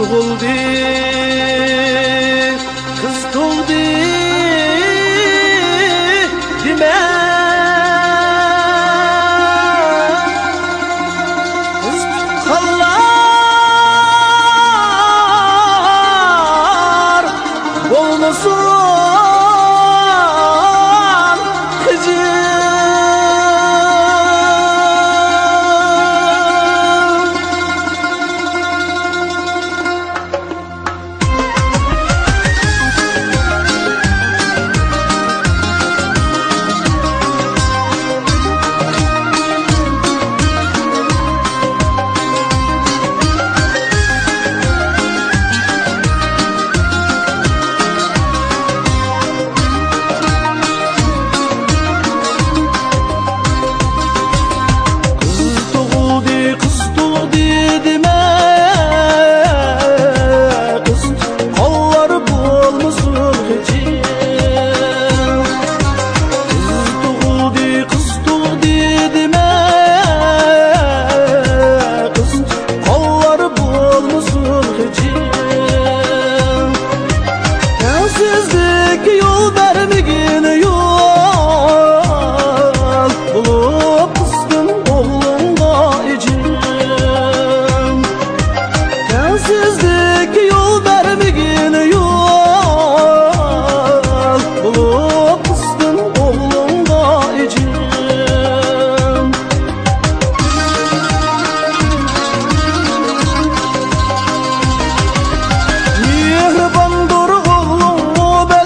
tug'ildi, qiz tug'di dema. Qiz tuqqanlar bo'lmasin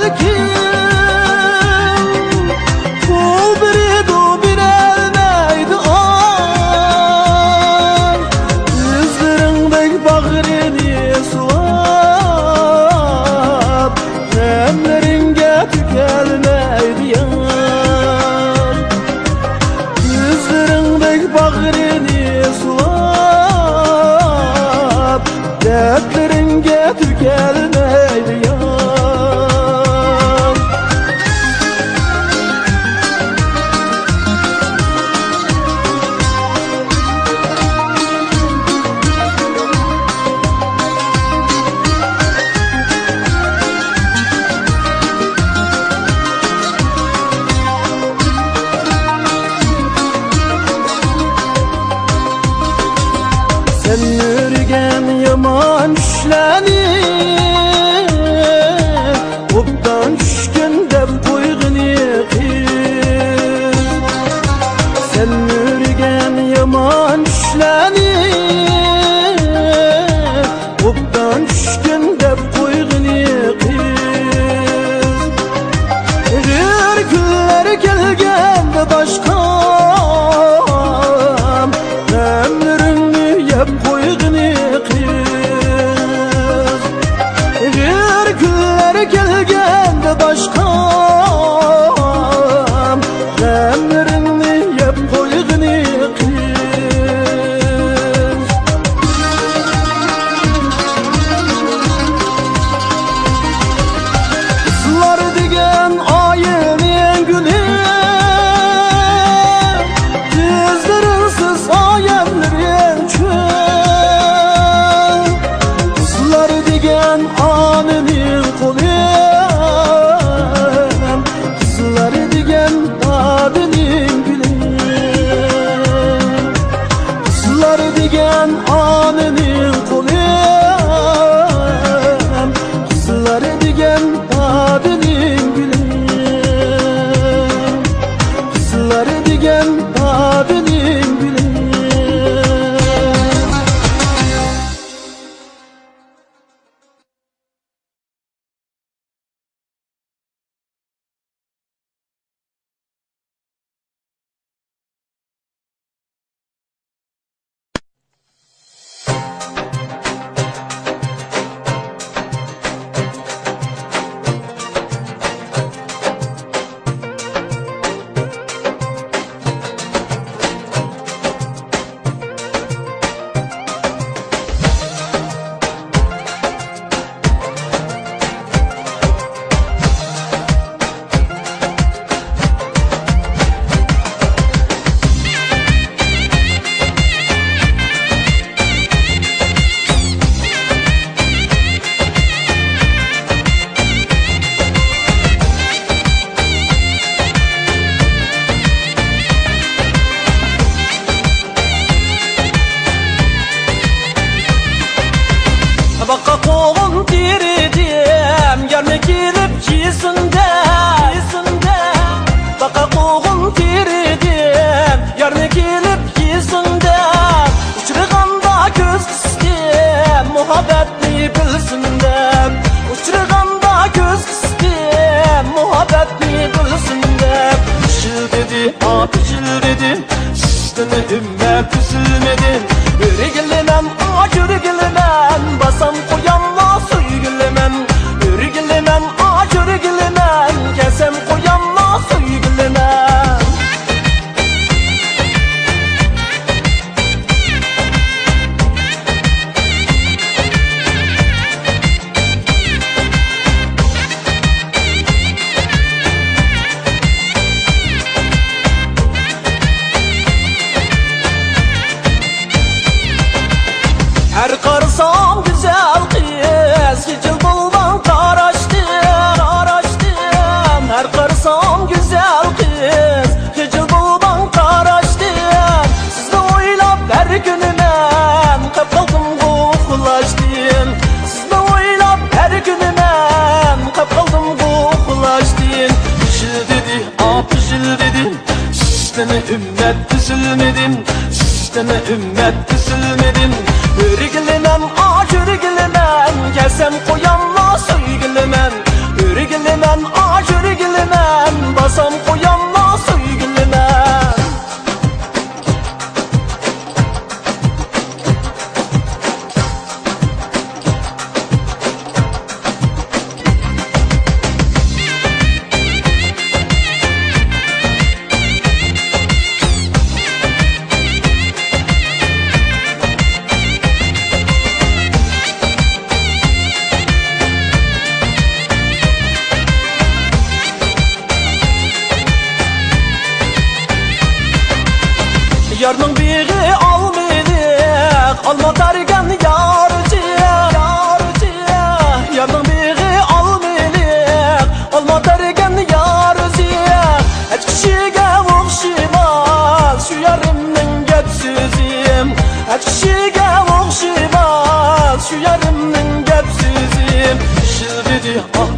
belki yüzünde baka koğun tiridim yarını gelip yüzünde uçurganda göz kıstim muhabbetli bilsindem uçurganda göz kıstim muhabbetli bilsindem pişil dedi ha pişil dedi sisteme ümmet üzülmedin örgülemem örgülemem basam koyanla söygülemem örgülemem örgülemem kesem koyanla söygülemem her karısam güzel kız hicil buldan karaştım her karısam güzel kız hicil buldan karaştım sizni oylap her günümem kapaldım koklaştım sizni oylap her günümem kapaldım koklaştım pişil dedi pişil dedim sisteme ümmet üzülmedim sisteme ümmet üzülmedim örgülemem örgülemem kesem koyanla söygülemem örgülemem örgülemem basam koyanla söygülemem yarның biği almaylık alma targen yarıcı yarның biği almaylık alma targen yarıcı et kişiге okşimaz şu yarımның gep sözüm et kişiге okşimaz şu yarımның gep sözüm pişil dedi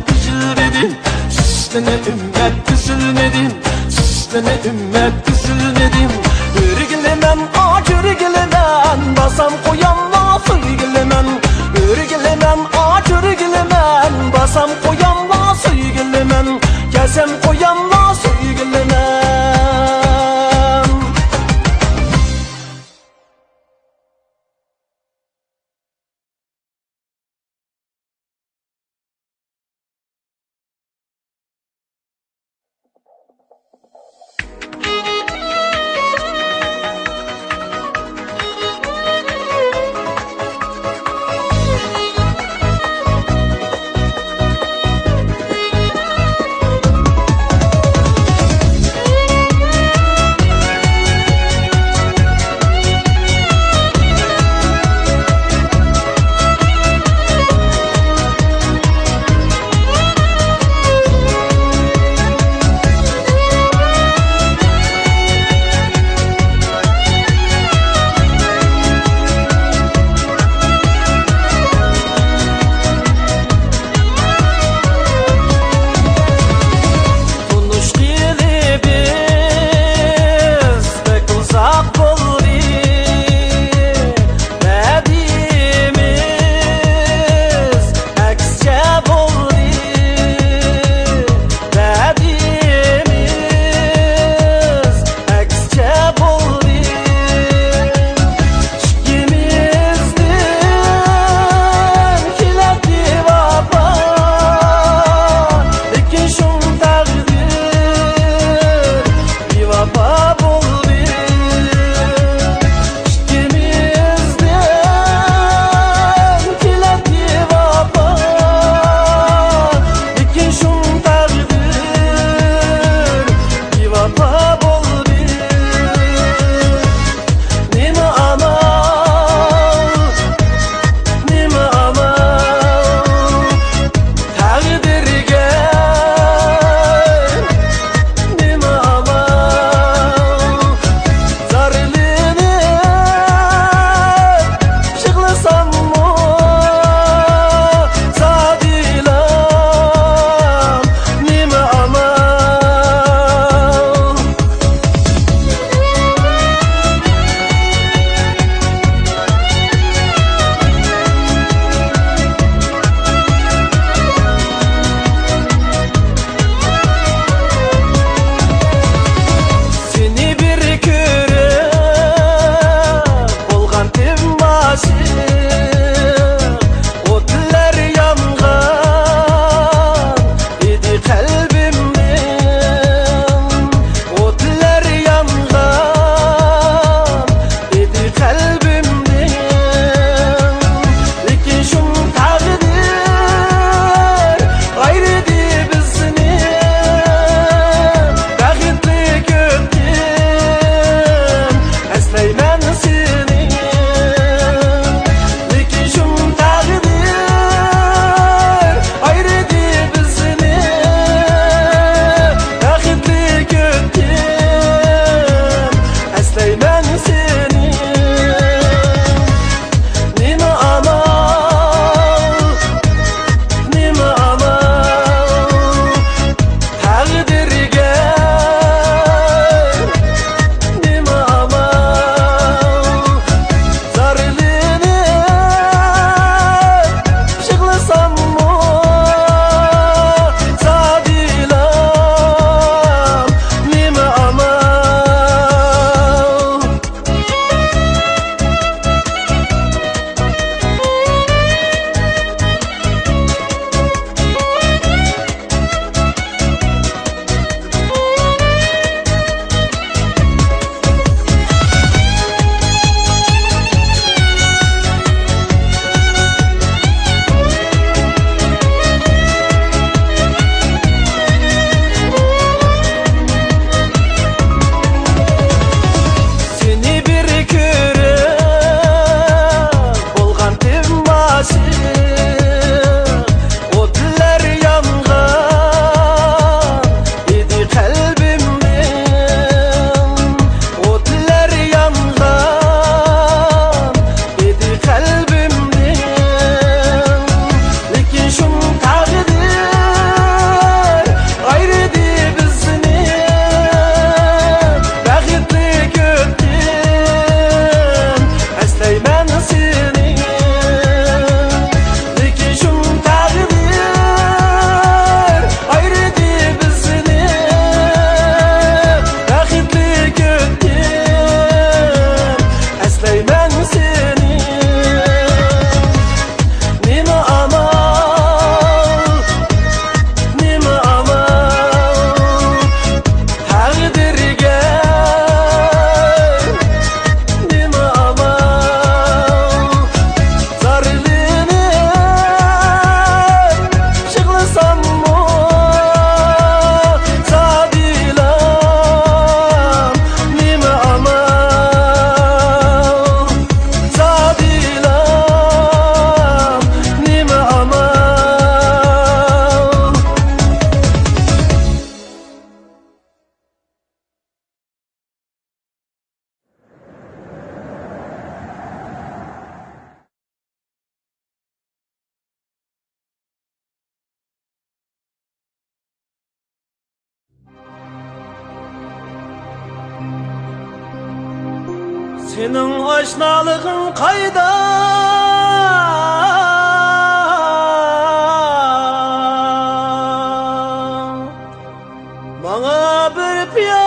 pişil dedi sisteme ümmet üzülmedim sisteme ümmet üzülmedim örgülemem örgülemem basam koyanla söygülemem örgülemem örgülemem basam koyanla söygülemem kesem koyanla söygülemem Senin aşnalığın kayda? Bana bir piyale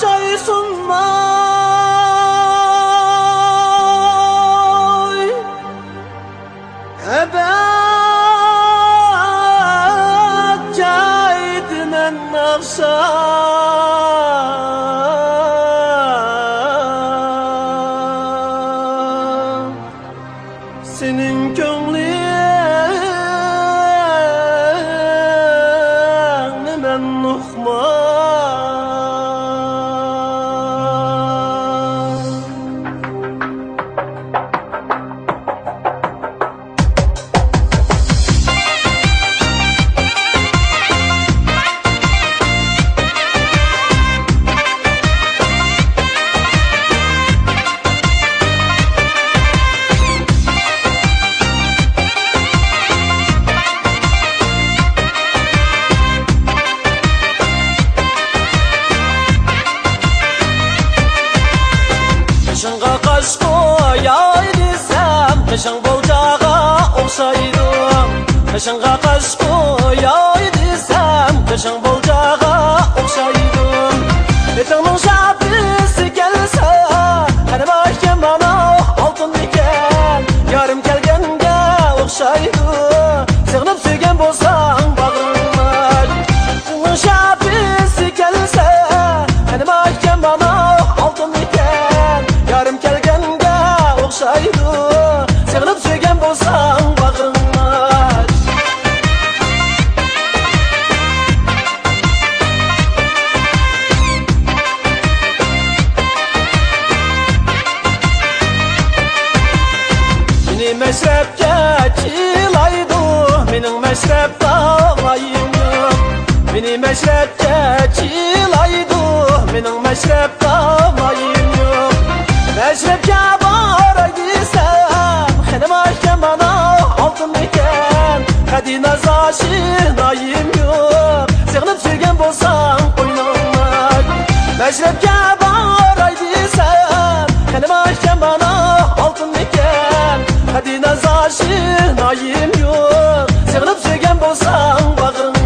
çay sunma. Ebed caydinen aksa. Senin könlüğünü ben nukman. Kışınға қаш қояй десем, қышың болжаға оқшайдым. Kışınға қаш қояй десем, қышың болжаға оқшайдым. Етіңнің шапысы келсе, әнім айткен бана алтын екен. Ярым келгенге оқшайды, сығынып сүйген болсаң бағырыңа. Етіңнің шапысы келсе, әнім айткен bana altın iken. Yarım kelgenge okşaydı, sığınıp söygen bolsan bağrına. Meni meşrepke çilaydı, menin meşrep dalayım yok. Meni meşrepke çilaydı, menin meşrep dalayım yok. Meşrepke baray desem, henim ayken bana altın iken. Kadina zaşinayım yok, sığınıp sürgen bolsan koynumlar. Meşrepke baray desem, henim ayken bana altın iken. Kadina zaşinayım yok, sığınıp sürgen bolsan bağrına.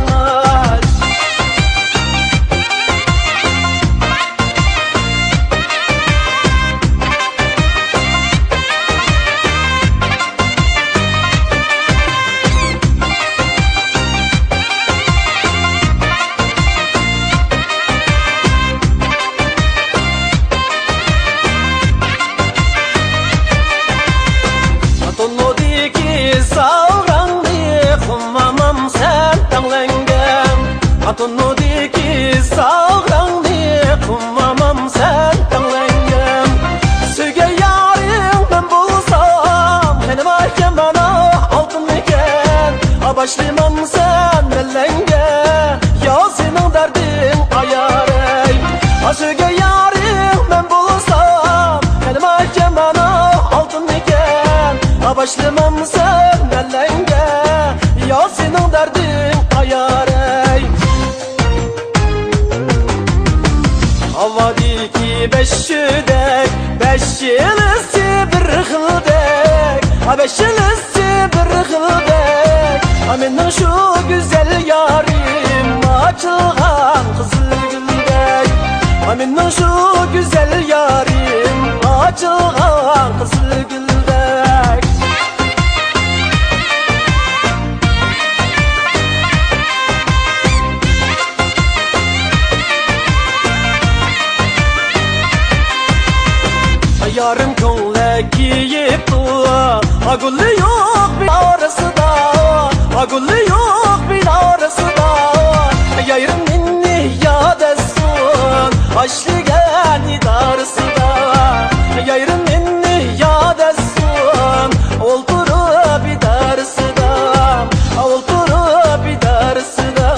Atonu diki sağranı kummamam sen tanlengem. Söge yarim ben bulsam, benim ayken bana altın iken. Başlamam sen mellenge, ya senin derdin ayarey. Söge yarim ben bulsam, benim ayken bana altın iken. Başlamam sen mellenge, ya senin derdin ayarey. Havadiki beş yüdek, beş yılısı bir hıldek. Beş yılısı bir hıldek.Amenin şu güzel yarim, açılgan kızıl güldek.Amenin şu güzel yarim, açılgan kızıl güldek. Yarım kolle giyip dua, agulli yok bir arası da, agulli yok bir arası da. Yarım minni yadesun, aşligen idarısı da. Yarım minni yadesun, oldurup bir darısı da, oldurup bir darısı da.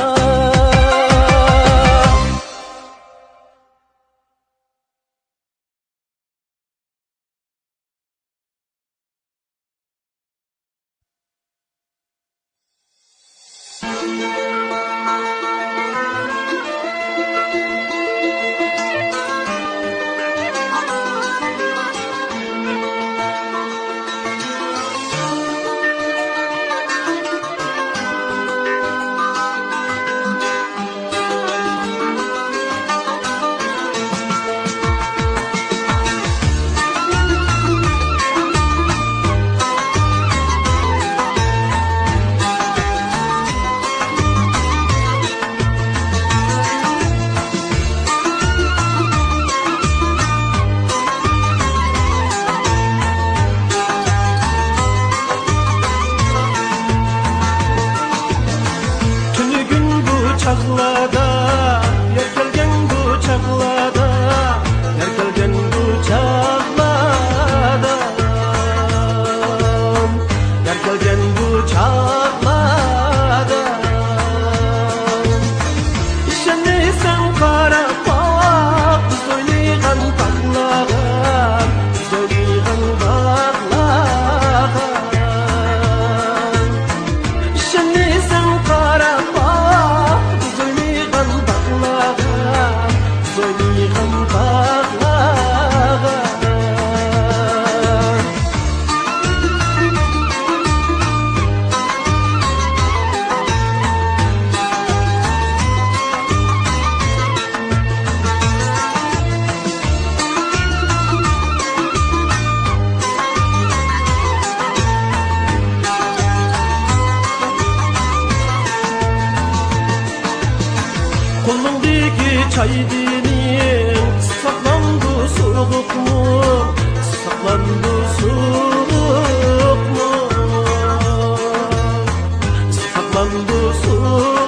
bu çağlarda. İşenmeysen kara bak, söyleyen baklara, söyleyen baklara. İşenmeysen kara bak, söyleyen baklara, söyleyen baklara. Kolundaki çay dinin saklandı soğuk mu? Saklandı soğuk mu? Saklandı soğuk